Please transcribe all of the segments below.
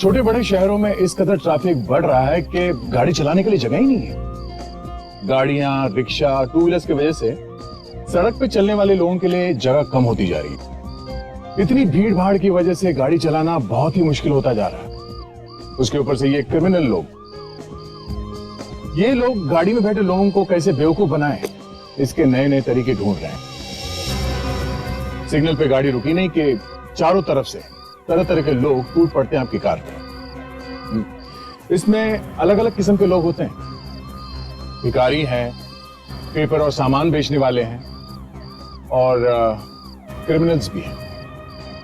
छोटे बड़े शहरों में इस कदर ट्रैफिक बढ़ रहा है कि गाड़ी चलाने के लिए जगह ही नहीं है। गाड़ियां, रिक्शा, टू व्हीलर्स की वजह से सड़क पे चलने वाले लोगों के लिए जगह कम होती जा रही है। इतनी भीड़ भाड़ की वजह से गाड़ी चलाना बहुत ही मुश्किल होता जा रहा है। उसके ऊपर से ये क्रिमिनल लोग, ये लोग गाड़ी में बैठे लोगों को कैसे बेवकूफ बनाएं, इसके नए नए तरीके ढूंढ रहे हैं। सिग्नल पे गाड़ी रुकी नहीं कि चारों तरफ से तरह तरह के लोग टूट पड़ते हैं आपकी कार पे। इसमें अलग अलग किस्म के लोग होते हैं। भिखारी हैं, पेपर और सामान बेचने वाले हैं, और क्रिमिनल्स भी हैं।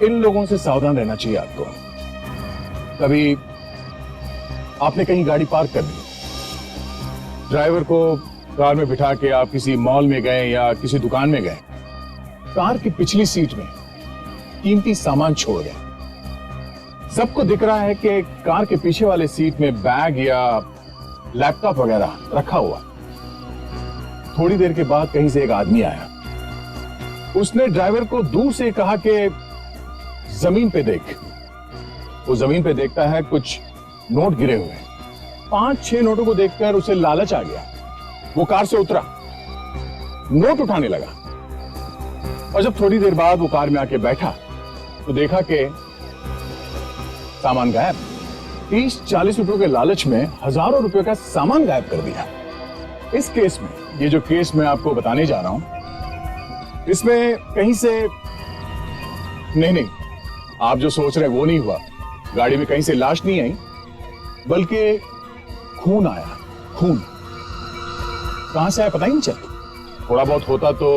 इन लोगों से सावधान रहना चाहिए आपको। कभी आपने कहीं गाड़ी पार्क कर दी, ड्राइवर को कार में बिठा के आप किसी मॉल में गए या किसी दुकान में गए, कार की पिछली सीट में कीमती सामान छोड़ गए। सबको दिख रहा है कि कार के पीछे वाले सीट में बैग या लैपटॉप वगैरह रखा हुआ। थोड़ी देर के बाद कहीं से एक आदमी आया। उसने ड्राइवर को दूर से कहा कि जमीन पे देख। वो जमीन पे देखता है, कुछ नोट गिरे हुए हैं। 5-6 नोटों को देखकर उसे लालच आ गया। वो कार से उतरा, नोट उठाने लगा, और जब थोड़ी देर बाद वो कार में आके बैठा तो देखा कि सामान गायब। 30-40 रुपयों के लालच में हजारों रुपयों का सामान गायब कर दिया। इस केस में, ये जो केस मैं आपको बताने जा रहा हूं, इसमें कहीं से नहीं, आप जो सोच रहे हैं वो नहीं हुआ। गाड़ी में कहीं से लाश नहीं आई, बल्कि खून आया। खून कहां से आया पता ही नहीं चला। थोड़ा बहुत होता तो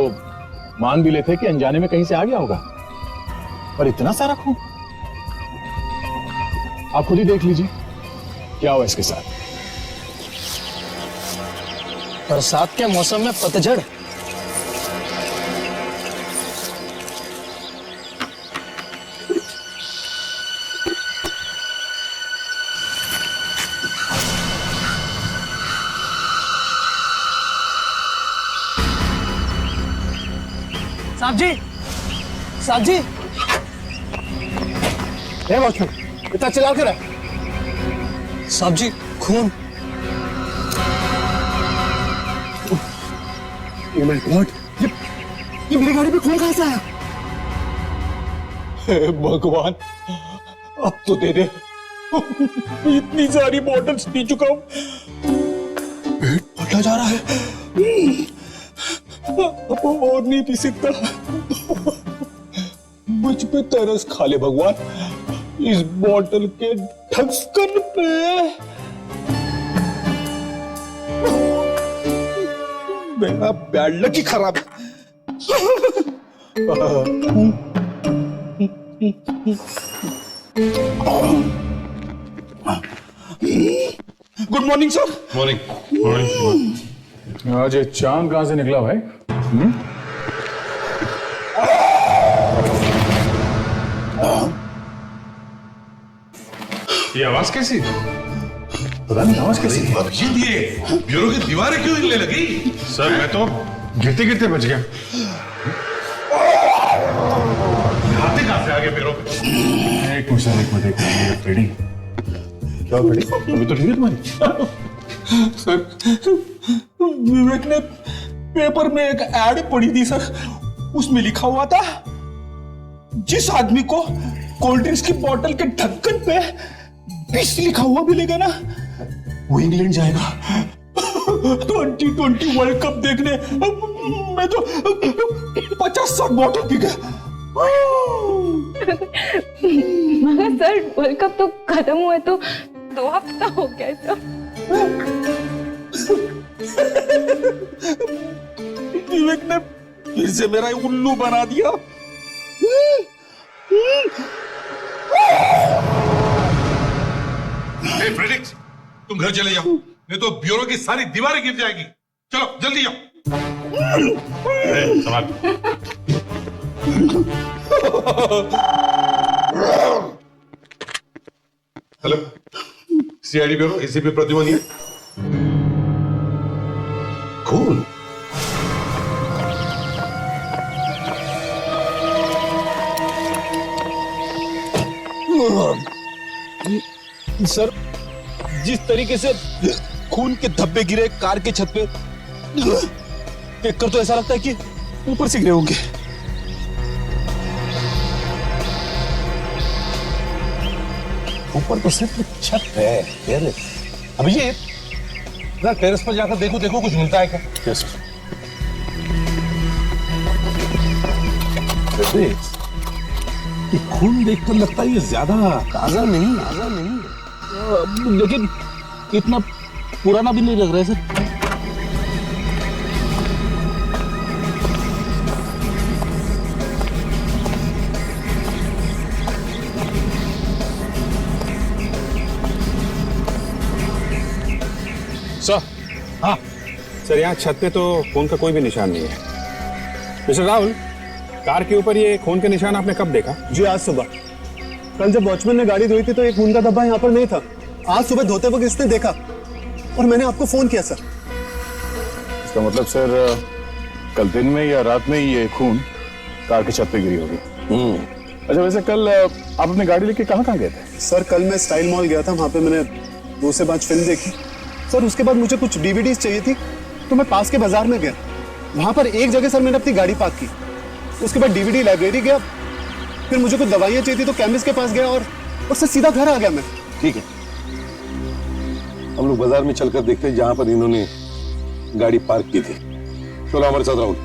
मान भी लेते कि अनजाने में कहीं से आ गया होगा, पर इतना सारा खून। आप खुद ही देख लीजिए क्या हुआ इसके साथ। बरसात के मौसम में पतझड़। साहब जी, साहब जी, वॉचमैन, इतना चिल्ला कर है? साहब जी, खून। ये मेरी गाड़ी पे खून कहां से आया? हे भगवान, अब तो दे दे। इतनी सारी बॉटल्स पी चुका हूं, पेट फटा जा रहा है। अब और नहीं पी सकता। मुझ पे तरस खा ले भगवान, इस बॉटल के ढक्कन पे। मेरा बैड लक ही खराब है। Good morning sir. Morning. Morning. आज ये चांद कहां से निकला भाई? ये आवाज कैसी? पता नहीं आवाज कैसी। अभिजीत, ये ब्यूरो की दीवारें क्यों हिलने लगी? सर मैं तो गिरते गिरते बच गया। हाथे कहां से आ गए ब्यूरो पे? एक मिनट रीडिंग क्या पड़ी? अभी तो ठीक है तुम्हारी? सर, विवेक ने पेपर में एक एड पढ़ी थी सर। उसमें लिखा हुआ था, जिस आदमी को कोल्ड ड्रिंक्स की बोतल के ढक्कन पे 20 लिखा हुआ मिलेगा ना, वो इंग्लैंड जाएगा 2020 वर्ल्ड कप देखने। मैं तो 50-60 बोतल पी गया। मगर सर, वर्ल्ड कप तो खत्म हुआ तो 2 हफ्ता हो गया सर। विवेक ने फिर से मेरा उल्लू बना दिया। फ्रेडिक्स, तुम घर चले जाओ, नहीं तो ब्यूरो की सारी दीवारें गिर जाएगी। चलो जल्दी जाओ। संभाल। Hello, CID bureau, ACP Pradyuman है। कौन? सर, जिस तरीके से खून के धब्बे गिरे कार के छत पे, देखकर तो ऐसा लगता है कि ऊपर से गिरे होंगे। ऊपर तो सिर्फ छत है, टेरेस। अभी ये टेरेस पर जाकर देखो देखो कुछ मिलता है क्या? यस ये खून देखकर लगता है ये ज्यादा ताजा नहीं। लेकिन इतना पुराना भी नहीं लग रहा है सर। सर, हाँ सर, यहाँ छत पे तो खून का कोई भी निशान नहीं है। मिस्टर राहुल, कार के ऊपर ये खून के निशान आपने कब देखा? जी आज सुबह। कल जब वॉचमैन ने गाड़ी धोई थी तो एक खून का धब्बा यहाँ पर नहीं था। आज सुबह धोते वक्त इसने देखा और मैंने आपको फोन किया सर। इसका मतलब सर कल दिन में या रात में ये खून कार की छत पे गिरी होगी। अच्छा, वैसे कल आप अपनी गाड़ी लेके कहाँ गए थे? सर कल मैं स्टाइल मॉल गया था, वहां पे मैंने 2 से 5 फिल्म देखी सर। उसके बाद मुझे कुछ डीवीडीज चाहिए थी तो मैं पास के बाजार में गया। वहां पर एक जगह सर मैंने अपनी गाड़ी पार्क की। उसके बाद डीवीडी लाइब्रेरी गया, फिर मुझे कुछ दवाइयां चाहिए थी तो केमिस्ट के पास गया और उससे सीधा घर आ गया मैं। ठीक है, हम लोग बाजार में चलकर देखते हैं जहां पर इन्होंने गाड़ी पार्क की थी। चलो हमारे साथ राहुल।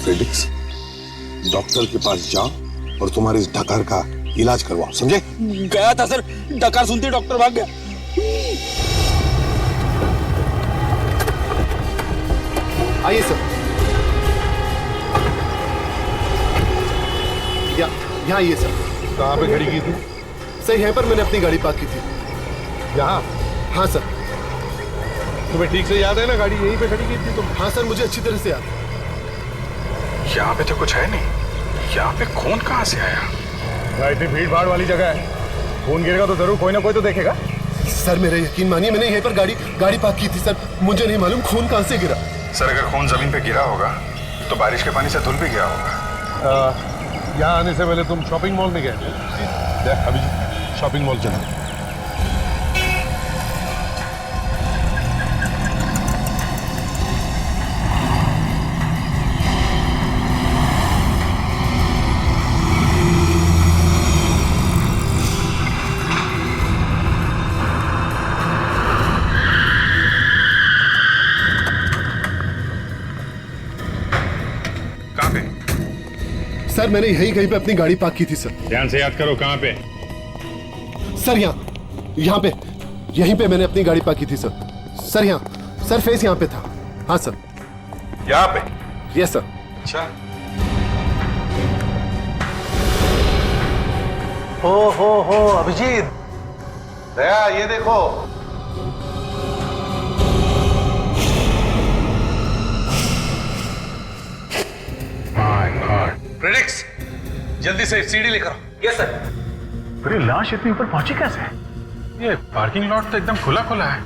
फेडिक्स, डॉक्टर के पास जाओ और तुम्हारे इस डकार का इलाज करवाओ, समझे? गया था सर, डकार सुनते डॉक्टर भाग गया। आइए सर। यहाँ आइए सर। कहाँ पे खड़ी की थी? सर यहाँ पर मैंने अपनी गाड़ी पार्क की थी। यहाँ? हाँ सर। तुम्हें ठीक से याद है ना, गाड़ी यहीं पे खड़ी की थी तुम? हाँ सर, मुझे अच्छी तरह से याद है। यहाँ पे तो कुछ है नहीं। यहाँ पे खून कहाँ से आया? इतनी भीड़ भाड़ वाली जगह है, खून गिरेगा तो जरूर कोई ना कोई तो देखेगा। सर मेरा यकीन मानिए, मैंने यहीं पर गाड़ी पार्क की थी सर। मुझे नहीं मालूम खून कहाँ से गिरा। सर, अगर खून जमीन पे गिरा होगा तो बारिश के पानी से धुल भी गया होगा। यहाँ आने से पहले तुम शॉपिंग मॉल में गए थे? अभी शॉपिंग मॉल चलो। कहाँ पे? सर मैंने यहीं कहीं पे अपनी गाड़ी पार्क की थी सर। ध्यान से याद करो, कहाँ पे? सर यहाँ पे, यहीं पे मैंने अपनी गाड़ी पार्क की थी सर। सर यहाँ, सर फेस यहाँ पे था। हाँ सर। यहाँ पे? Yes sir. अच्छा। हो अभिजीत, दया ये देखो। प्रेडिक्स, जल्दी से सीढ़ी लेकर आओ। Yes sir. फिर ये लाश इतनी ऊपर पहुंची कैसे? ये पार्किंग लॉट तो एकदम खुला है।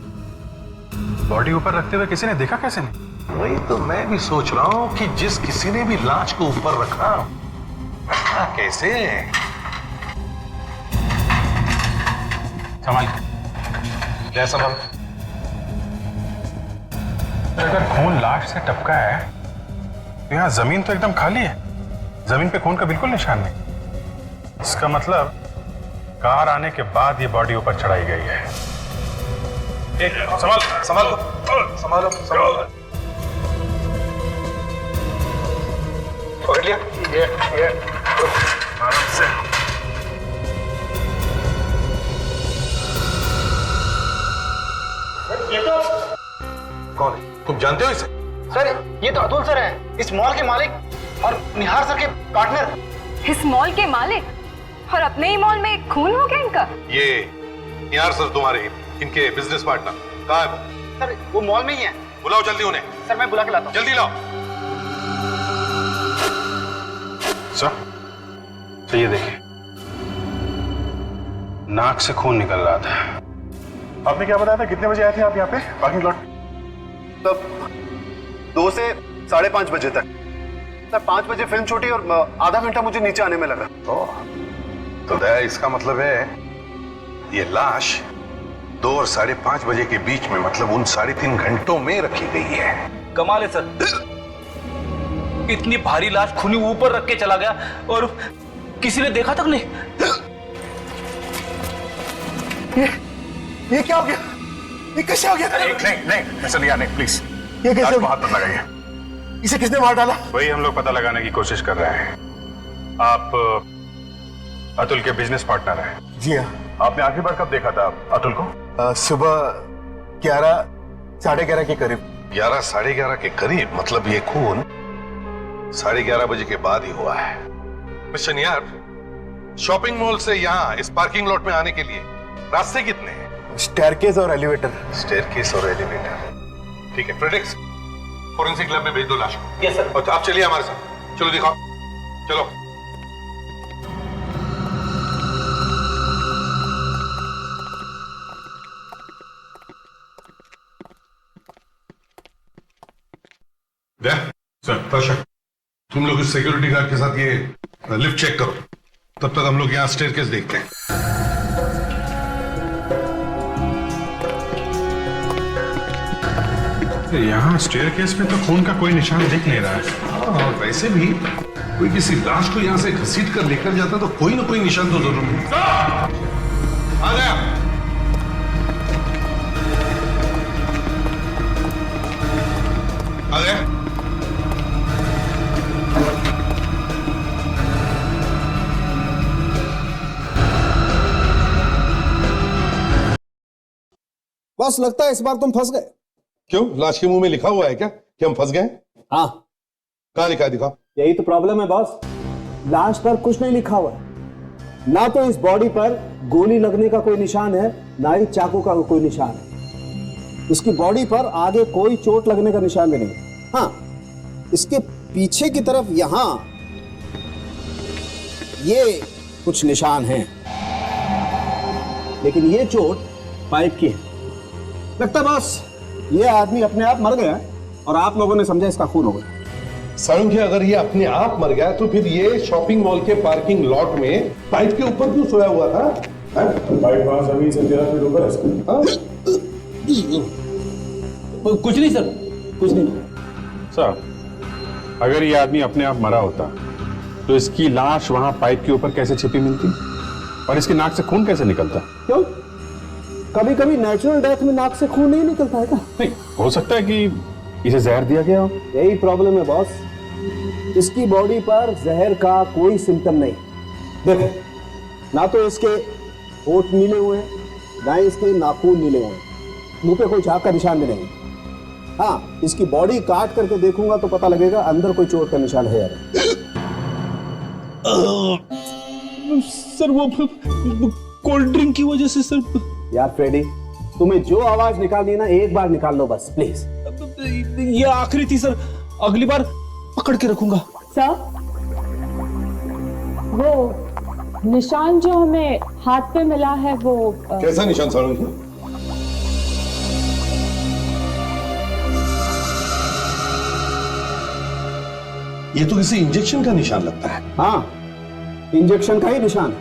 बॉडी ऊपर रखते हुए किसी ने देखा कैसे नहीं? वही तो मैं भी सोच रहा हूँ कि जिस किसी ने भी लाश को ऊपर रखा कैसे? संभाल, क्या संभव? अगर खून लाश से टपका है तो यहाँ जमीन तो एकदम खाली है। जमीन पे खून का बिल्कुल निशान नहीं। इसका मतलब कार आने के बाद ये बॉडी ऊपर चढ़ाई गई है। संभालो। पकड़ लिया? ये आराम से। कौन है? तुम जानते हो इसे? सर ये तो अतुल सर हैं, इस मॉल के मालिक और निहार सर के पार्टनर। इस मॉल के मालिक और अपने ही मॉल में खून हो गया इनका। ये निहार सर तुम्हारे इनके बिजनेस पार्टनर। कहाँ है वो? सर वो मॉल में ही है। बुलाओ जल्दी उन्हें। सर मैं बुला के लाता हूँ। जल्दी लाओ। सर, तो ये देखिए, नाक से खून निकल रहा था। आपने क्या बताया था, कितने बजे आए थे आप यहाँ पे पार्किंग लॉट? तब 2 से 5:30 बजे तक। सर 5 बजे फिल्म छूटी और आधा घंटा मुझे नीचे आने में लगा। तो दया, इसका मतलब है ये लाश 2 और 5:30 बजे के बीच में, मतलब उन 3.5 घंटों में रखी गई है। कमाल है सर, इतनी भारी लाश खूनी ऊपर रख के चला गया और किसी ने देखा तक नहीं। ये क्या हो गया? ये कैसे हो गया? नहीं ऐसा नहीं, प्लीज। ये कैसे हो गया? हाथ मत लगाइए। इसे किसने मार डाला? वही हम लोग पता लगाने की कोशिश कर रहे हैं। आप अतुल के बिजनेस पार्टनर हैं। जी हाँ। आपने आखिरी बार कब देखा था अतुल को? सुबह 11, 11:30 के करीब। 11, 11:30 के करीब, मतलब ये खून 11:30 बजे के बाद ही हुआ है। मिस्टर निहार, शॉपिंग मॉल से यहाँ इस पार्किंग लॉट में आने के लिए रास्ते कितने हैं? स्टेयरकेस और एलिवेटर। स्टेयरकेस और एलिवेटर। ठीक है, प्रेडिक्स फोरेंसिक लैब में भेज दो लाश को। Yes sir. और आप चलिए हमारे साथ, चलो दिखाओ, चलो। सर, तुम लोग इस सिक्योरिटी गार्ड के साथ ये लिफ्ट चेक करो, तब तक हम लोग यहाँ स्टेयरकेस देखते हैं। यहाँ स्टेयरकेस में तो खून का कोई निशान दिख नहीं रहा है। और वैसे भी कोई किसी लाश को यहाँ से घसीट कर लेकर जाता तो कोई ना कोई निशान तो जरूर मिलता। आ गया। आ गया। बस लगता है इस बार तुम फंस गए। क्यों, लाश के मुंह में लिखा हुआ है क्या कि हम फंस गए? हाँ, कहाँ लिखा है, दिखाओ। यही तो प्रॉब्लम है बॉस, लाश पर कुछ नहीं लिखा हुआ है। ना तो इस बॉडी पर गोली लगने का कोई निशान है, ना ही चाकू का कोई निशान है। इसकी बॉडी पर आगे कोई चोट लगने का निशान भी नहीं। हाँ, इसके पीछे की तरफ यहां ये कुछ निशान हैं, लेकिन ये चोट पाइप की है। लगता है बॉस ये आदमी अपने आप मर गया और आप लोगों ने समझा इसका खून हो गया। सारंग, अगर ये अपने आप मर गया तो फिर ये शॉपिंग मॉल के पार्किंग लॉट में पाइप के ऊपर क्यों सोया हुआ था? पाइप वहां जमीन से 13 फीट ऊपर है। कुछ नहीं सर, कुछ नहीं। सर, अगर ये आदमी अपने आप मरा होता तो इसकी लाश वहां पाइप के ऊपर कैसे छिपी मिलती और इसकी नाक से खून कैसे निकलता? क्यों, कभी कभी नेचुरल डेथ में नाक से खून नहीं निकलता है क्या? नहीं, हो सकता है कि इसे जहर दिया गया हो। यही प्रॉब्लम है बॉस, इसकी बॉडी पर जहर का कोई सिम्टम नहीं। देखो, ना तो इसके होठ नीले हुए हैं, ना ही इसके नाखून नीले हुए हैं, मुंह पे कोई झाग का निशान भी नहीं। हाँ, इसकी बॉडी काट करके देखूंगा तो पता लगेगा अंदर कोई चोट का निशान है या नहीं। सर वो कोल्ड ड्रिंक की वजह से सर। यार फ्रेडी, तुम्हें जो आवाज निकालनी है ना, एक बार निकाल लो बस प्लीज। ये आखिरी थी सर, अगली बार पकड़ के रखूंगा। सर, वो निशान जो हमें हाथ पे मिला है वो कैसा निशान सारंग? ये तो किसी इंजेक्शन का निशान लगता है। हाँ, इंजेक्शन का ही निशान।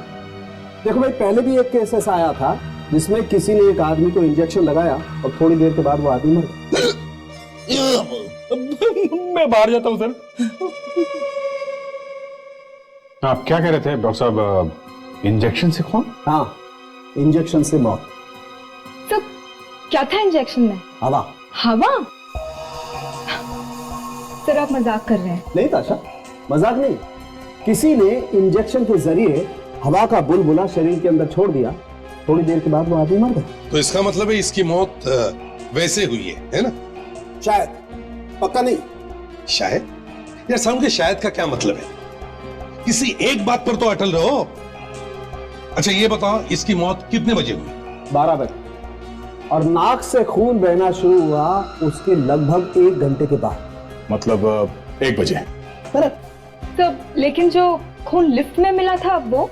देखो भाई, पहले भी एक केस ऐसा आया था जिसमें किसी ने एक आदमी को इंजेक्शन लगाया और थोड़ी देर के बाद वो आदमी मर गया। मैं बाहर जाता हूं सर। आप क्या कह रहे थे डॉक्टर साहब? इंजेक्शन से खून? हाँ, इंजेक्शन से मौत। तो क्या था इंजेक्शन में? हवा। हवा? सर आप मजाक कर रहे हैं। नहीं ताशा, मजाक नहीं। किसी ने इंजेक्शन के जरिए हवा का बुलबुला शरीर के अंदर छोड़ दिया, थोड़ी देर के बाद वो आदमी मर गया। तो इसका मतलब है इसकी मौत वैसे हुई है ना? शायद, पक्का नहीं। शायद? यार साहब, के शायद का क्या मतलब है? किसी एक बात पर तो अटल रहो। अच्छा ये बताओ, इसकी मौत कितने बजे हुई? 12 बजे, और नाक से खून बहना शुरू हुआ उसके लगभग 1 घंटे के बाद, मतलब 1 बजे। करेक्ट। तो लेकिन जो खून लिफ्ट में मिला था वो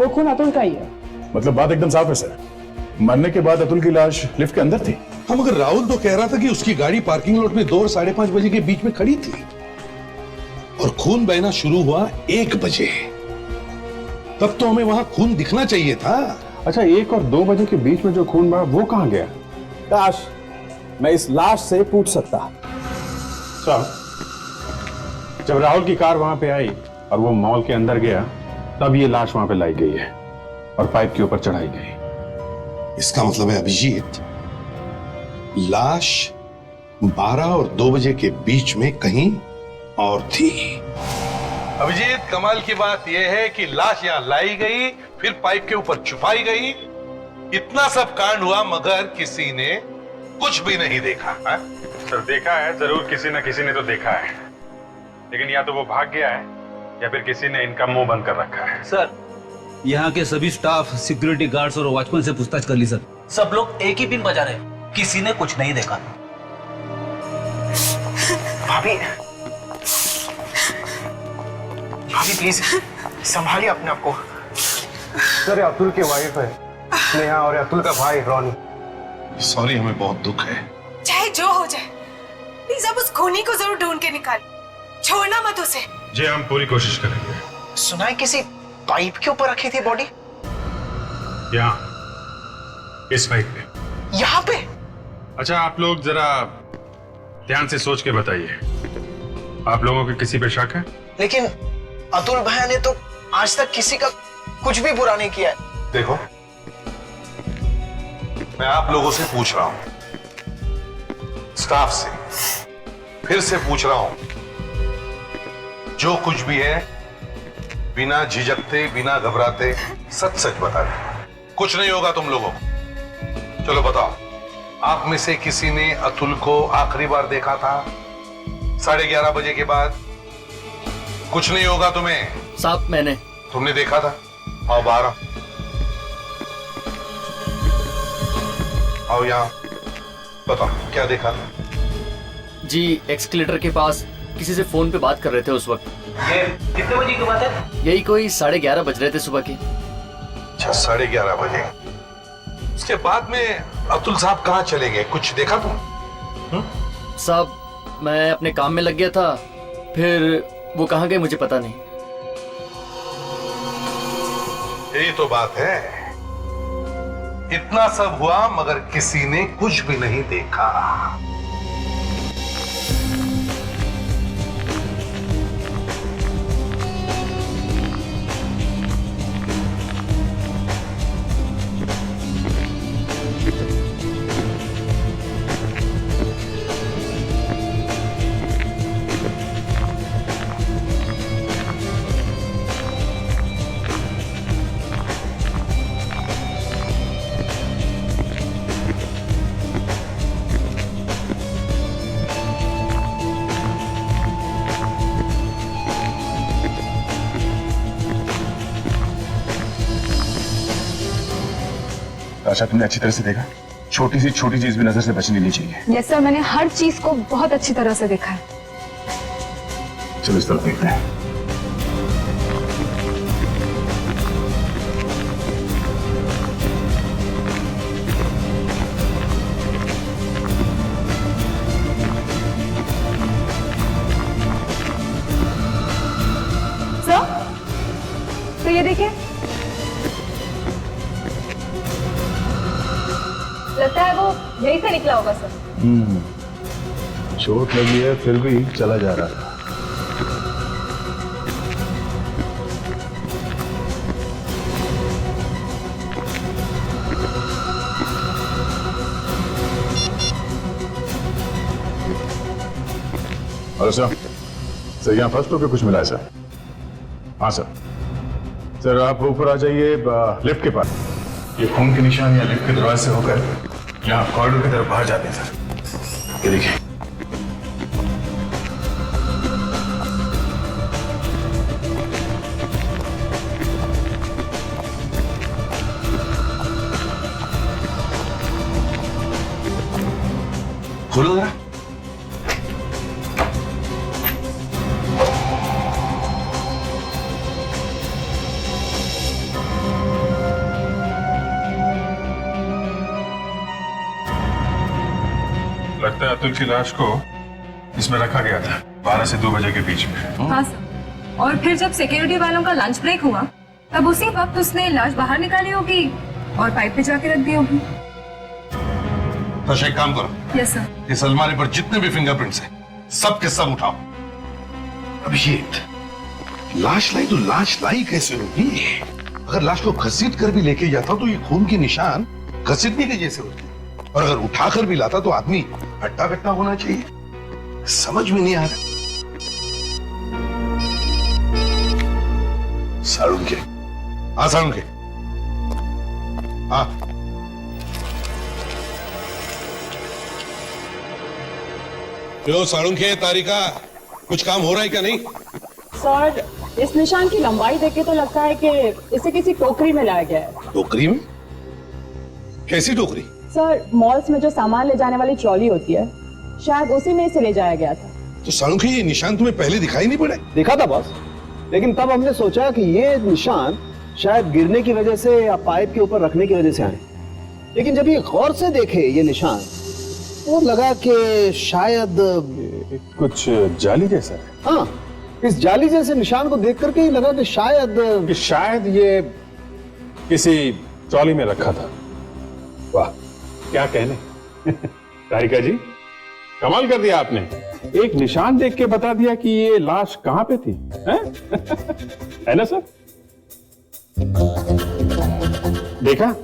खून अतुल का ही है। मतलब बात एकदम साफ है सर, मरने के बाद अतुल की लाश लिफ्ट के अंदर थी। हम मगर राहुल तो कह रहा था कि उसकी गाड़ी पार्किंग लॉट में 2 और 5:30 बजे के बीच में खड़ी थी और खून बहना शुरू हुआ 1 बजे। तब तो हमें वहां खून दिखना चाहिए था। अच्छा, 1 और 2 बजे के बीच में जो खून बहा वो कहाँ गया? काश मैं इस लाश से पूछ सकता। साहब, जब राहुल की कार वहां पे आई और वो मॉल के अंदर गया, तब ये लाश वहां पे लाई गई है और पाइप के ऊपर चढ़ाई गई। इसका मतलब है अभिजीत, लाश 12 और 2 बजे के बीच में कहीं और थी। अभिजीत, कमाल की बात यह है कि लाश यहां लाई गई, फिर पाइप के ऊपर छुपाई गई। इतना सब कांड हुआ मगर किसी ने कुछ भी नहीं देखा है? सर, देखा है जरूर, किसी न किसी ने तो देखा है, लेकिन या तो वो भाग गया है या फिर किसी ने इनका मुंह बंद कर रखा है। सर, यहाँ के सभी स्टाफ, सिक्योरिटी गार्ड्स और वॉचमैन से पूछताछ कर ली सर। सब लोग एक ही पिन बजा रहे, किसी ने कुछ नहीं देखा। भाभी, भाभी प्लीज संभालिए अपने आप को। सर, अतुल की वाइफ है स्नेहा और अतुल का भाई रॉनी। सॉरी, हमें बहुत दुख है। चाहे जो हो जाए, प्लीज अब उस खूनी को जरूर ढूंढ के निकाल, छोड़ना मत उसे। जी, हम पूरी कोशिश करेंगे। सुना है किसी पाइप के ऊपर रखी थी बॉडी? यहाँ इस पाइप पे। यहाँ पे? अच्छा, आप लोग जरा ध्यान से सोच के बताइए, आप लोगों के किसी पे शक है? लेकिन अतुल भैया ने तो आज तक किसी का कुछ भी बुरा नहीं किया है। देखो, मैं आप लोगों से पूछ रहा हूं, स्टाफ से फिर से पूछ रहा हूं, जो कुछ भी है बिना झिझकते, बिना घबराते सच सच बता दे। कुछ नहीं होगा तुम लोगों को। चलो बताओ, आप में से किसी ने अतुल को आखिरी बार देखा था 11:30 बजे के बाद? कुछ नहीं होगा तुम्हें। साहब, मैंने। तुमने देखा था? आओ बाहर आओ। आओ यहाँ, बताओ क्या देखा था? जी, एक्सकलेटर के पास किसी से फोन पे बात कर रहे थे उस वक्त। ये कितने बजे की बात है? यही कोई 11:30 बज रहे थे सुबह के। अच्छा, 11:30 बजे। उसके बाद में अतुल साहब कहाँ चले गए, कुछ देखा तुम? साहब, मैं अपने काम में लग गया था, फिर वो कहाँ गए मुझे पता नहीं। यही तो बात है, इतना सब हुआ मगर किसी ने कुछ भी नहीं देखा। अच्छा, तुमने अच्छी तरह से देखा? छोटी सी छोटी चीज भी नजर से बचनी नहीं चाहिए। यस सर, मैंने हर चीज को बहुत अच्छी तरह से देखा है। चलो इस तरफ देखते हैं। सर, तो ये देखिए, लगता है वो यहीं से निकला होगा सर। चोट लगी है फिर भी चला जा रहा था। हेलो सर, यहाँ फर्स्ट फ्लोर पे कुछ मिला है सर? हाँ सर। सर, आप ऊपर आ जाइए, लिफ्ट के पास। ये खून के निशान या लिफ्ट के दरवाजे से होकर यहाँ कॉरिडोर की तरफ बाहर जाते हैं सर। ये देखिए। खोलो जरा। लगता है अतुल की लाश को इसमें रखा गया था। 12 से 2 बजे के बीच में। हाँ सर। और फिर जब सिक्योरिटी वालों का लंच ब्रेक हुआ तब उसी वक्त उसने लाश बाहर निकाली होगी और पाइप पे जाके रख दी होगी। तो एक काम करो, यस सर। इस अलमारी पर जितने भी फिंगरप्रिंट्स हैं सब के सब उठाओ। अभिजीत, लाश लाई तो लाश लाई कैसे होगी? अगर लाश को घसीट कर भी लेके जाता तो ये खून के निशान घसीटने के जैसे होते, और अगर उठाकर भी लाता तो आदमी हट्टा कट्टा होना चाहिए। समझ में नहीं आ रहा। साळुंखे, हाँ साळुंखे, हाँ क्यों साळुंखे, तारिका, कुछ काम हो रहा है क्या? नहीं सर, इस निशान की लंबाई देखे तो लगता है कि इसे किसी टोकरी में लाया गया है। टोकरी में? कैसी टोकरी? सर, मॉल्स में जो सामान ले जाने वाली ट्रॉली होती है, शायद उसी में इसे ले जाया गया था। तो साळुंखे, ये निशान तुम्हें पहले दिखाई नहीं पड़े? दिखा था बॉस, लेकिन तब हमने सोचा कि ये निशान शायद गिरने की वजह से या पाइप के ऊपर रखने की वजह से आए। लेकिन जब ये गौर से देखे ये निशान, तो लगा कि शायद कुछ जाली जैसा। हाँ, इस जाली जैसे निशान को देख करके ही लगा कि शायद ये किसी ट्रॉली में रखा था। वाह, क्या कहने। तारिका जी, कमाल कर दिया आपने। एक निशान देख के बता दिया कि ये लाश कहां पे थी, है? है ना सर? देखा,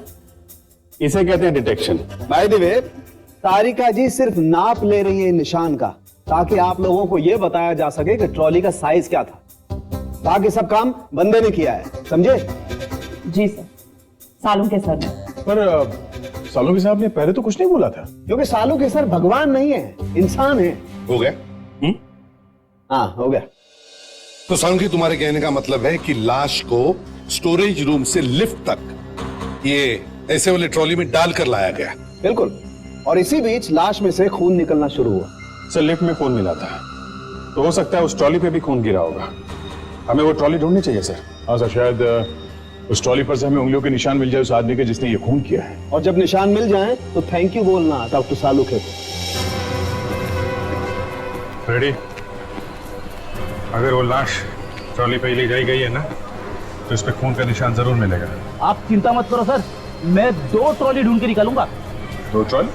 इसे कहते हैं डिटेक्शन। बाय द वे, तारिका जी सिर्फ नाप ले रही है निशान का, ताकि आप लोगों को यह बताया जा सके कि ट्रॉली का साइज क्या था। बाकी सब काम बंदे ने किया है, समझे? जी सर, साळुंखे सर ने। पर साळुंखे साहब ने पहले तो कुछ नहीं बोला था। क्योंकि साळुंखे सर भगवान नहीं है, इंसान है। हो गया? हाँ, हो गया। तो साळुंखे, तुम्हारे कहने का मतलब है कि लाश को स्टोरेज रूम से लिफ्ट तक ये ऐसे वाले ट्रॉली में डालकर लाया गया? बिल्कुल। और इसी बीच लाश में से खून निकलना शुरू हुआ। सर, लिफ्ट में खून मिला था, तो हो सकता है उस ट्रॉली पे भी खून गिरा होगा। हमें वो ट्रॉली ढूंढनी चाहिए सर। हाँ सर, शायद उस ट्रॉली पर से हमें उंगलियों के निशान मिल जाए उस आदमी के जिसने ये खून किया है। और जब निशान मिल जाए तो थैंक यू बोलना डॉक्टर साळुंखे को। रेडी? अगर वो लाश ट्रॉली पे ले जाई गई है ना, तो इस पे खून का निशान जरूर मिलेगा। आप चिंता मत करो सर, मैं 2 ट्रॉली ढूंढ के निकालूंगा। 2 ट्रॉली?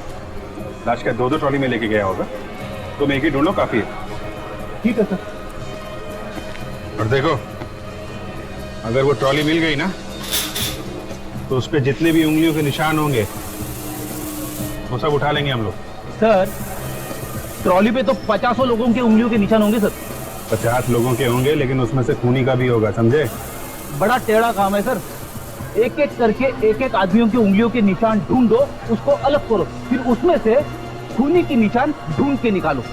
लाश का 2 ट्रॉली में लेके गया होगा, तुम एक ही ढूंढो, काफी है। ठीक है सर। और देखो, अगर वो ट्रॉली मिल गई ना, तो उस पे जितने भी उंगलियों के निशान होंगे वो सब उठा लेंगे हम लोग। सर, ट्रॉली पे तो 50 लोगों के उंगलियों के निशान होंगे सर। 50 लोगों के होंगे, लेकिन उसमें से खूनी का भी होगा, समझे? बड़ा टेढ़ा काम है सर। एक एक करके एक आदमियों की उंगलियों के निशान ढूंढो, उसको अलग करो, फिर उसमें से खूनी के निशान ढूंढ के निकालो।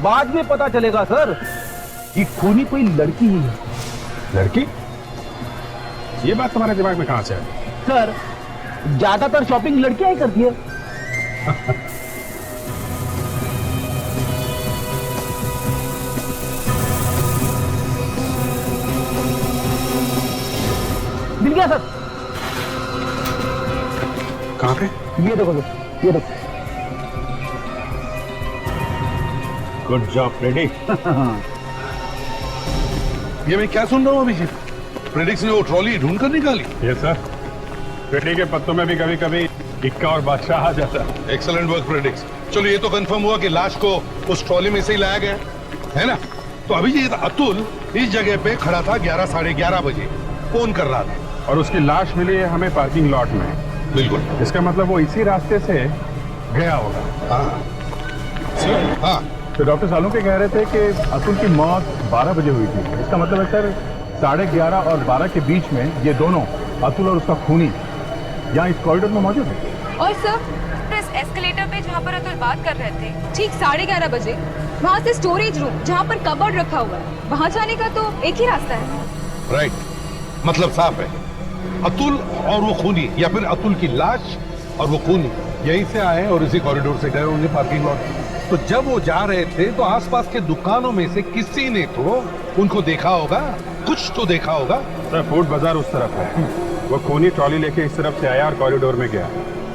बाद में पता चलेगा सर कि खूनी कोई लड़की ही है। लड़की? ये बात तुम्हारे दिमाग में कहां से आई? सर, ज्यादातर शॉपिंग लड़कियां ही करती है। मिल गया सर। कहां पे? ये देखो सर, ये देखो। Good job ready. ये मैं क्या सुन रहा हूँ अभिजीत? प्रेडिक्स ने वो ट्रॉली ढूंढ कर निकाली? ये सर, रेडी के पत्तों में भी कभी कभी इक्का और बादशाह आ जाता है। Excellent work predicts. चलो, ये तो कंफर्म हुआ कि लाश को उस ट्रॉली में से ही लाया गया है ना? तो अभिजीत, अतुल इस जगह पे खड़ा था 11 साढ़े 11 बजे, फोन कर रहा था, और उसकी लाश मिली है हमें पार्किंग लॉट में। बिल्कुल। इसका मतलब वो इसी रास्ते से गया होगा। हाँ हाँ। तो डॉक्टर साळुंखे कह रहे थे कि अतुल की मौत 12 बजे हुई थी। इसका मतलब है सर, 11:30 और 12 के बीच में ये दोनों, अतुल और उसका खूनी, यहाँ इस कॉरिडोर में मौजूद है। और सर, इस एस्केलेटर पे जहाँ पर अतुल बात कर रहे थे, ठीक 11:30 बजे वहाँ से स्टोरेज रूम जहाँ पर कबर्ड रखा हुआ है, वहाँ जाने का तो एक ही रास्ता है। राइट, मतलब साफ है, अतुल और वो खूनी, या फिर अतुल की लाश और वो खूनी यहीं से आए और इसी कॉरिडोर से गए होंगे पार्किंग लॉट। तो जब वो जा रहे थे तो आसपास के दुकानों में से किसी ने तो उनको देखा होगा, कुछ तो देखा होगा। सर, फूड बाजार उस तरफ है, वो खूनी ट्रॉली लेके इस तरफ से आया और कॉरिडोर में गया,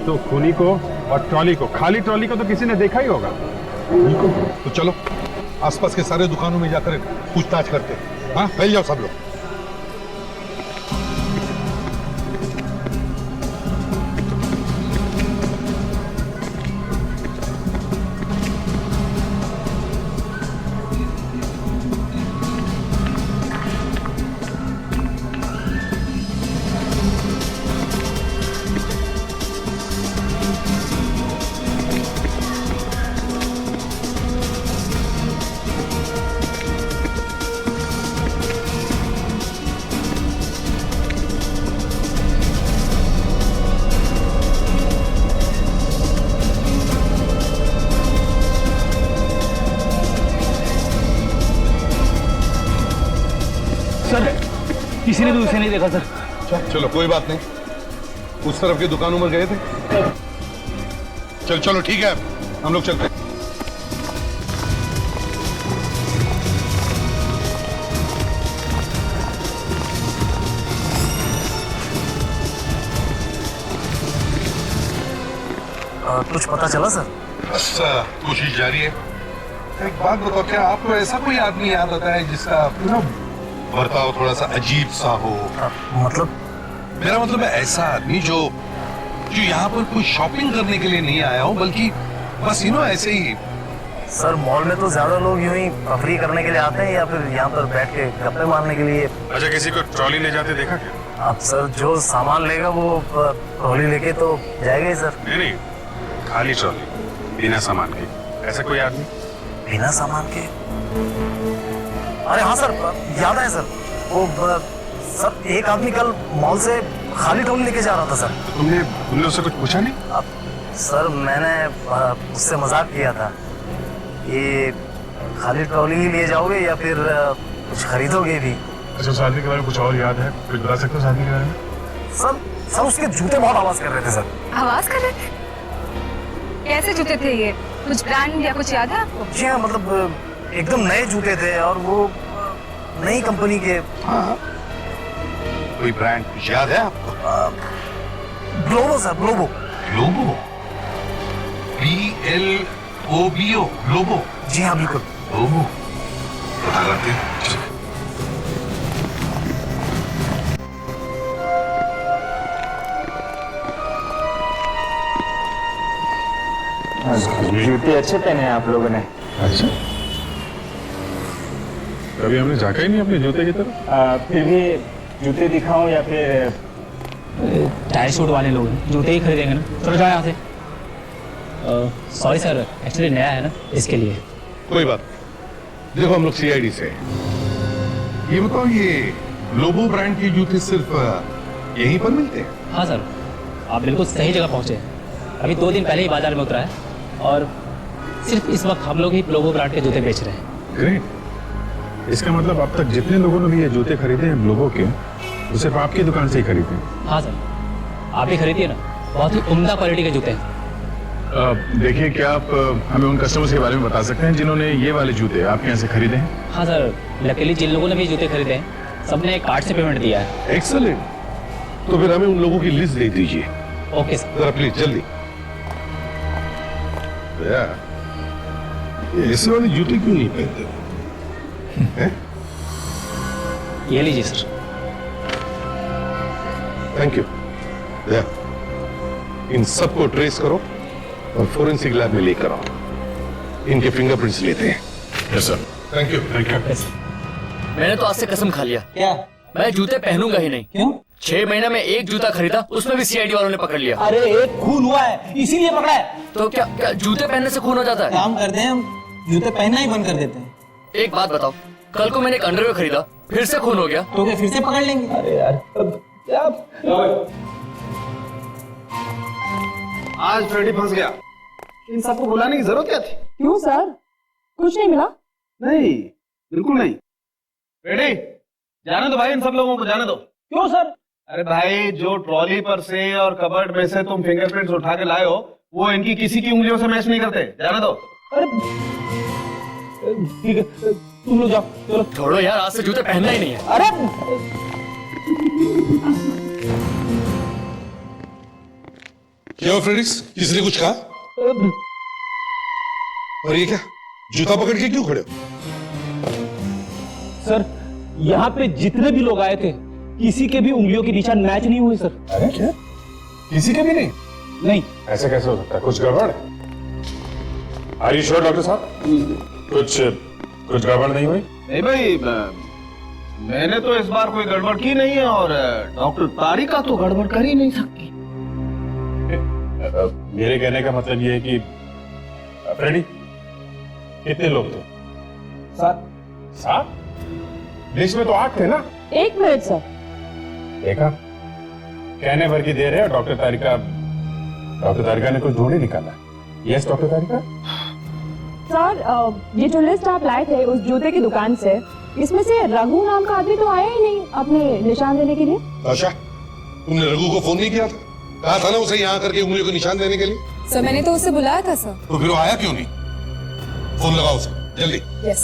तो खूनी को और ट्रॉली को, खाली ट्रॉली को तो किसी ने देखा ही होगा। बिल्कुल। तो चलो आसपास के सारे दुकानों में जाकर पूछताछ करते हैं। हाँ, फैल जाओ सब लोग। किसी ने भी उसे नहीं देखा सर। चलो कोई बात नहीं, उस तरफ की दुकानों में गए थे। चलो चलो ठीक है, हम लोग चलते हैं। कुछ पता चला सर? बस कोशिश जारी है। एक बात बताओ, क्या आपको ऐसा कोई आदमी याद आता है जिसका बर्ताव थोड़ा सा अजीब सा हो? मतलब? मेरा मतलब है ऐसा आदमी जो यहाँ पर कोई शॉपिंग करने के लिए नहीं आया हो, बल्कि बस ऐसे ही। सर मॉल में तो ज्यादा लोग यूं ही तफरीह करने के लिए आते हैं या फिर यहाँ पर बैठ के गप्पे मारने के लिए। अच्छा, किसी को ट्रॉली ले जाते देखा क्या? अब सर जो सामान लेगा वो ट्रॉली लेके तो जाएगा ही सर। नहीं, खाली ट्रॉली, बिना सामान के। ऐसा कोई आदमी बिना सामान के? अरे हाँ सर, याद है सर, वो सर एक आदमी कल मॉल से खाली ट्रॉली लेके जा रहा था सर। तुमने उससे कुछ पूछा नहीं? सर मैंने उससे मजाक किया था, ये खाली ट्रॉली ही ले जाओगे या फिर कुछ खरीदोगे भी? अच्छा, उस आदमी के बारे में कुछ और याद है? कुछ बता सकते हो उस आदमी के बारे में? सर उसके जूते बहुत आवाज कर रहे थे सर। आवाज कर रहे थे? कैसे जूते थे ये? कुछ ब्रांड या कुछ याद है आपको? जी हाँ, मतलब एकदम नए जूते थे और वो नई कंपनी के। हाँ, कोई ब्रांड कुछ याद है आपको? Globo sir, Globo. Globo? GLOBO, Globo? जी हाँ बिल्कुल। ग्लोबो पता करते हैं। जूते अच्छे पहने हैं आप लोगों ने। अच्छा, कभी हमने झांका ही नहीं अपने जूते की तरफ। फिर भी जूते दिखाऊं या फिर टायर शूट वाले लोग जूते ही खरीदेंगे ना। चलो जाओ यहाँ से। सॉरी सर, एक्चुअली नया है ना, इसके लिए। कोई बात नहीं। देखो हम लोग CID से। ये बताओ, ये ग्लोबो ब्रांड के जूते सिर्फ यहीं पर मिलते हैं? हाँ सर, आप बिल्कुल सही जगह पहुँचे। अभी 2 दिन पहले ही बाजार में उतरा है और सिर्फ इस वक्त हम लोग ही ग्लोबो ब्रांड के जूते बेच रहे हैं। ग्रेट। इसका मतलब अब तक जितने लोगों ने भी ये जूते खरीदे हैं ग्लोबो के, वो सिर्फ आपकी दुकान से ही खरीदे हैं? हाँ सर, आप ही खरीदिए ना, बहुत ही उम्दा क्वालिटी के जूते हैं। देखिए, क्या आप हमें उन कस्टमर्स के बारे में बता सकते हैं जिन्होंने ये वाले जूते आपके यहाँ से खरीदे हैं? हाँ सर, लकीली जिन लोगों ने भी जूते खरीदे हैं सबने कार्ड से पेमेंट दिया है। एक्सेलेंट। तो फिर हमें उन लोगों की लिस्ट दे दीजिए। Okay sir. जरा प्लीज जल्दी। ये ऐसे वाले जूते क्यों नहीं पहनते? ये लीजिए सर। Thank you. इन सबको ट्रेस करो और फोरेंसिक लैब में लेकर आओ। इनके फिंगरप्रिंट्स लेते हैं। Yes sir. Thank you. Thank you. मैंने तो आज से कसम खा लिया। क्या? मैं जूते पहनूंगा ही नहीं। क्यों? 6 महीने में एक जूता खरीदा, उसमें भी CID वालों ने पकड़ लिया। अरे एक खून हुआ है इसीलिए पकड़ा है। तो क्या जूते पहनने से खून हो जाता है? काम करते हैं हम, जूते पहनना ही बंद कर देते हैं। एक बात बताओ, कल को मैंने एक अंडरवेयर खरीदा, फिर से खून हो गया तो क्या फिर से पकड़ लेंगे? अरे यार आज फ्रेडी फंस गया। इन सबको बुलाने की जरूरत क्या थी? क्यों सर, कुछ नहीं मिला? नहीं, बिल्कुल नहीं। फ्रेडी, जाने दो भाई, इन सब लोगों को जाने दो। क्यों सर? अरे भाई, जो ट्रॉली पर से और कबर्ड में से तुम फिंगरप्रिंट्स उठा के लाए हो, वो इनकी किसी की उंगलियों से मैच नहीं करते। जाने दो। अरे ठीक है, तुम लोग जाओ। चलो छोड़ो यार, आज से जूते पहनना ही नहीं है। अरे क्या फ्रेडिक्स, किसी ने कुछ कहा? और ये क्या, जूता पकड़ के क्यों खड़े हो? सर यहाँ पे जितने भी लोग आए थे किसी के भी उंगलियों के निशान मैच नहीं हुए सर। अरे क्या? किसी के भी नहीं? नहीं। ऐसे कैसे हो सकता है? कुछ गड़बड़ है? आर यू श्योर डॉक्टर साहब? कुछ गड़बड़ नहीं हुई? नहीं भाई, मैंने तो इस बार कोई गड़बड़ की नहीं है और डॉक्टर तारिका तो गड़बड़ कर ही नहीं सकती। मेरे कहने का मतलब ये है कि फ्रेडी, कितने लोग थे? 7? लिस्ट में तो 8 थे ना? 1 मिनट सर। देखा, कहने भर की देर है और डॉक्टर तारिका ने कुछ ढूंढ ही निकाला। यस डॉक्टर तारिका? सर ये जो लिस्ट आप लाए थे उस जूते की दुकान से, इसमें से रघु नाम का आदमी तो आया ही नहीं अपने निशान देने के लिए। आशा, तुमने रघु को फोन नहीं किया था? कहा था ना उसे यहाँ करके उंगलियों को निशान देने के लिए? सर मैंने तो उसे बुलाया था सर। तो फिर वो आया क्यों नहीं? फोन लगाओ उसे जल्दी। यस।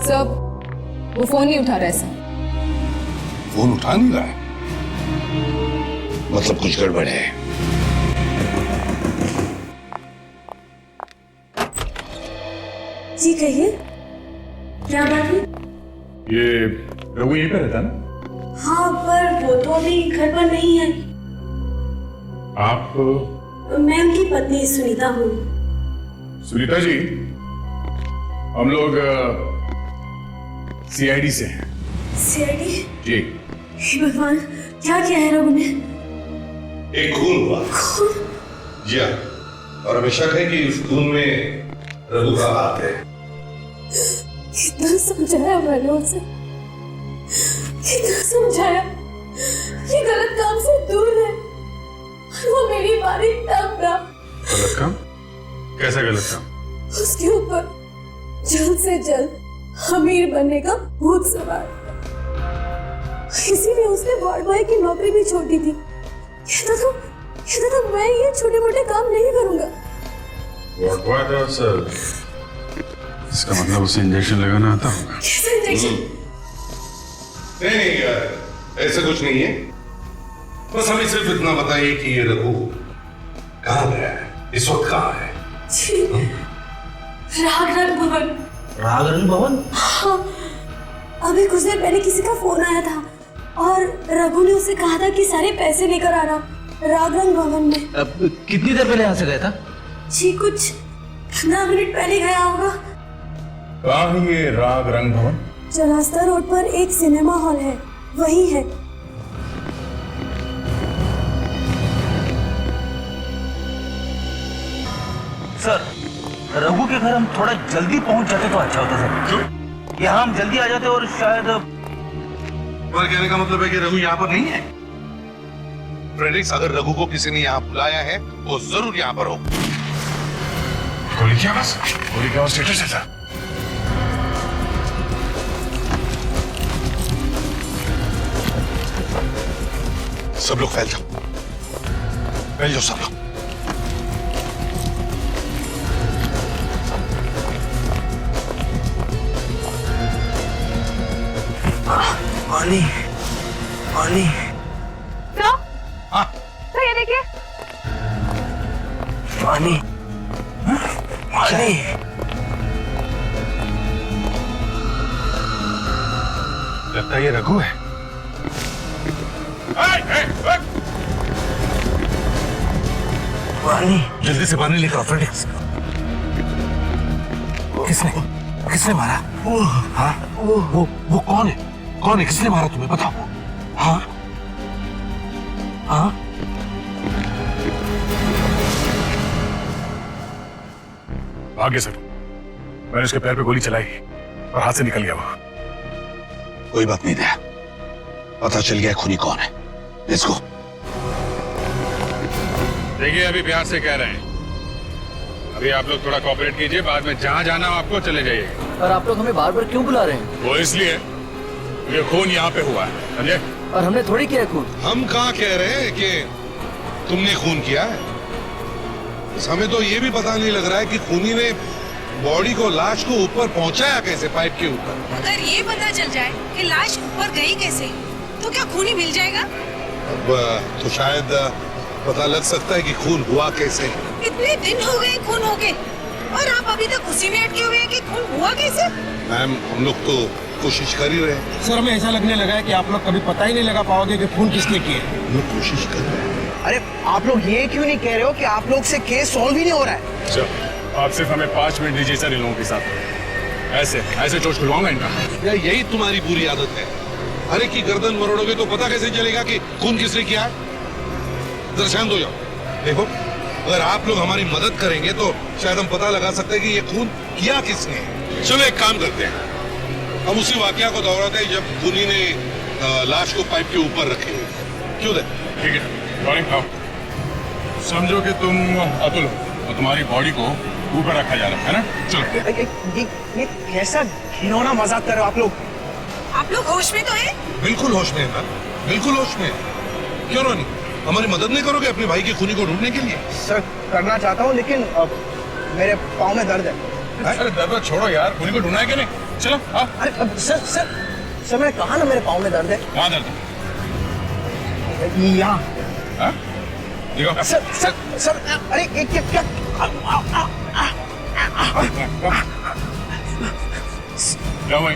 सर वो फोन नहीं उठा रहा है सर। फोन उठा नहीं रहा है? मतलब कुछ गड़बड़ है। जी कहिए, क्या बात है? ये रघु यहीं पे रहता ना? हाँ, पर वो तो अभी घर पर नहीं है। आप? मैं उनकी पत्नी सुनीता हूँ। सुनीता जी, हम लोग सीआईडी से हैं। सीआईडी? जी। हे भगवान, क्या किया है रघु ने? एक खून हुआ। जी हाँ, और हमें शक है कि उस खून में रघु का हाथ है। कितना समझाया मैंने उसे, कितना समझाया कि गलत काम से दूर है, और वो मेरी बारी तब रहा। गलत काम? कैसा गलत काम? उसके ऊपर जल्द से जल्द अमीर बनने का भूत सवार, इसीलिए उसने वार्ड बॉय की नौकरी भी छोड़ दी थी। कहता था मैं ये छोटे मोटे काम नहीं करूंगा। वार्ड बॉय था सर? इसका मतलब उसे इंजेक्शन लगाना आता होगा। कैसा इंजेक्शन? नहीं यार, ऐसा कुछ नहीं है। बस हमें सिर्फ इतना बताइए कि ये रघु कहाँ गया है, इस वक्त कहाँ है? रागरंग भवन। रागरंग भवन? हाँ, अभी कुछ देर पहले किसी का फोन आया था और रघु ने उसे कहा था कि सारे पैसे लेकर आना रागरंग भवन में। अब कितनी देर पहले यहाँ से गया था? जी कुछ 15 मिनट पहले गया होगा। कहाँ है ये रागरंग भवन? चौरास्ता रोड पर एक सिनेमा हॉल है, वही है। सर रघु के घर हम थोड़ा जल्दी पहुंच जाते तो अच्छा होता सर। यहाँ हम जल्दी आ जाते और शायद। पर कहने का मतलब है कि रघु यहाँ पर नहीं है? फ्रेडिक्स, अगर रघु को किसी ने यहाँ बुलाया है वो जरूर यहाँ पर हो। गोली क्या स्टेटस है सर? सब लोग फैल जाओ सब लोग। पानी पानी। तो ये देखिए पानी पानी। लगता है ये रघु है। पानी, जल्दी से पानी लेकर आओ फ्रेडिक्स। किसने मारा? हाँ, वो कौन है? किसने मारा तुम्हें बताओ? हाँ हाँ, भाग्य सर, मैंने उसके पैर पे गोली चलाई और हाथ से निकल गया वो। कोई बात नहीं दया, पता चल गया खूनी कौन है। Let's go. देखिए अभी प्यार से कह रहे हैं, अभी आप लोग थोड़ा कोऑपरेट कीजिए, बाद में जहाँ जाना हो आपको चले जाइएगा। पर आप लोग हमें बार बार क्यों बुला रहे हैं? वो इसलिए ये खून यहाँ पे हुआ है, समझे? और हमने थोड़ी किया खून। हम कहाँ कह रहे हैं कि तुमने खून किया है। हमें तो ये भी पता नहीं लग रहा है कि खूनी ने बॉडी को, लाश को ऊपर पहुंचाया कैसे पाइप के ऊपर? अगर ये पता चल जाए कि लाश ऊपर गई कैसे, तो क्या खून ही मिल जाएगा? अब तो शायद पता लग सकता है कि खून हुआ कैसे। इतने दिन हो गए खून हो गए और आप अभी तक उसी में अटके हुए हैं कि खून हुआ कैसे? मैम, हम लोग तो कोशिश कर ही रहे हैं। सर, हमें ऐसा लगने लगा है कि आप लोग कभी पता ही नहीं लगा पाओगे कि खून किसने किए। हम लोग कोशिश कर रहे हैं। अरे आप लोग ये क्यों नहीं कह रहे हो कि आप लोग से केस सॉल्व ही नहीं हो रहा है? सर, आप सिर्फ हमें 5 मिनट दीजिए सर इन लोगों के साथ। ऐसे जोश खुलवाऊंगा इनका। या यही तुम्हारी बुरी आदत है? हर एक की गर्दन मरोड़ोगे तो पता कैसे चलेगा कि खून किसने किया? जरा शांत हो जाओ। देखो, अगर आप लोग हमारी मदद करेंगे तो शायद हम पता लगा सकते हैं कि ये खून किया किसने। चलो एक काम करते हैं, हम उसी वाकया को दोहराते हैं जब खूनी ने लाश को पाइप के ऊपर रखे। क्यों दे? ठीक है, रोलिंग खाओ। समझो कि तुम अतुल हो और तुम्हारी बॉडी को ऊपर रखा जा रहा है ना? चलो। ये कैसा घिनौना मजाक कर रहे हो आप लोग? आप लोग होश में तो हैं? बिल्कुल होश में है मैम, बिल्कुल होश में। क्यों रोनी, हमारी मदद नहीं करोगे अपने भाई के खूनी को ढूंढने के लिए? सर, करना चाहता हूँ लेकिन मेरे पाँव में दर्द है। अरे दर्द छोड़ो यार, खूनी को ढूंढना है कि नहीं? चलो आओ। अरे सर मैंने कहा ना मेरे पाँव में दर्द है। कहाँ दर्द है? यहाँ। हाँ? देखो। सर, अरे क्या? क्या हुआ?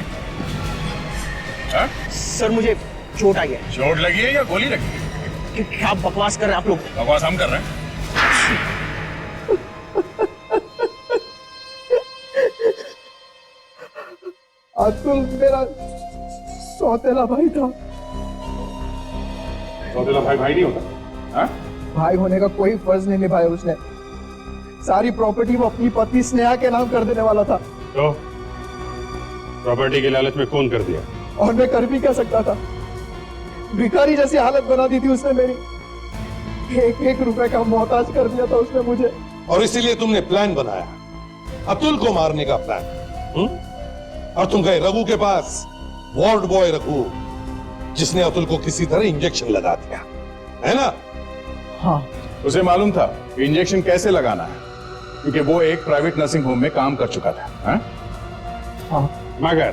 हाँ? सर, मुझे चोट आई है। चोट लगी है या गोली लगी है? क्या बकवास कर रहे हैं आप लोग? बकवास हम कर रहे हैं। अतुल मेरा सौतेला भाई था। सौतेला भाई नहीं होता। हाँ? भाई होने का कोई फर्ज नहीं निभाया उसने। सारी प्रॉपर्टी वो अपनी पत्नी स्नेहा के नाम कर देने वाला था। तो प्रॉपर्टी के लालच में खून कर दिया। और मैं कर भी क्या सकता था? भिखारी जैसी हालत बना दी थी उसने मेरी। 1-1 रुपए का मोहताज कर दिया था उसने मुझे। और इसीलिए तुमने प्लान बनाया, अतुल को मारने का प्लान। और तुम गए रघु के पास, वार्ड बॉय रघु, जिसने अतुल को किसी तरह इंजेक्शन लगा दिया, है ना? हाँ। उसे मालूम था इंजेक्शन कैसे लगाना है, क्योंकि वो एक प्राइवेट नर्सिंग होम में काम कर चुका था। हाँ। मगर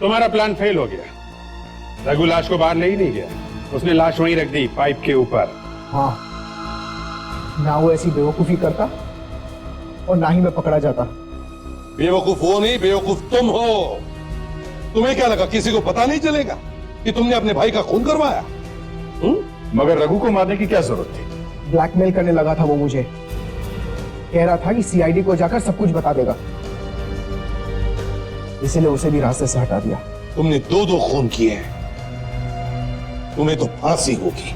तुम्हारा प्लान फेल हो गया। रघु लाश को बाहर ले ही नहीं गया, उसने लाश वहीं रख दी पाइप के ऊपर। हाँ, ना वो ऐसी बेवकूफी करता और ना ही मैं पकड़ा जाता। बेवकूफ वो नहीं, बेवकूफ तुम हो। तुम्हें क्या लगा किसी को पता नहीं चलेगा कि तुमने अपने भाई का खून करवाया? मगर रघु को मारने की क्या जरूरत थी? ब्लैकमेल करने लगा था वो मुझे। कह रहा था कि सीआईडी को जाकर सब कुछ बता देगा, इसीलिए उसे भी रास्ते से हटा दिया। तुमने 2-2 खून किए हैं, तुम्हें तो फांसी होगी।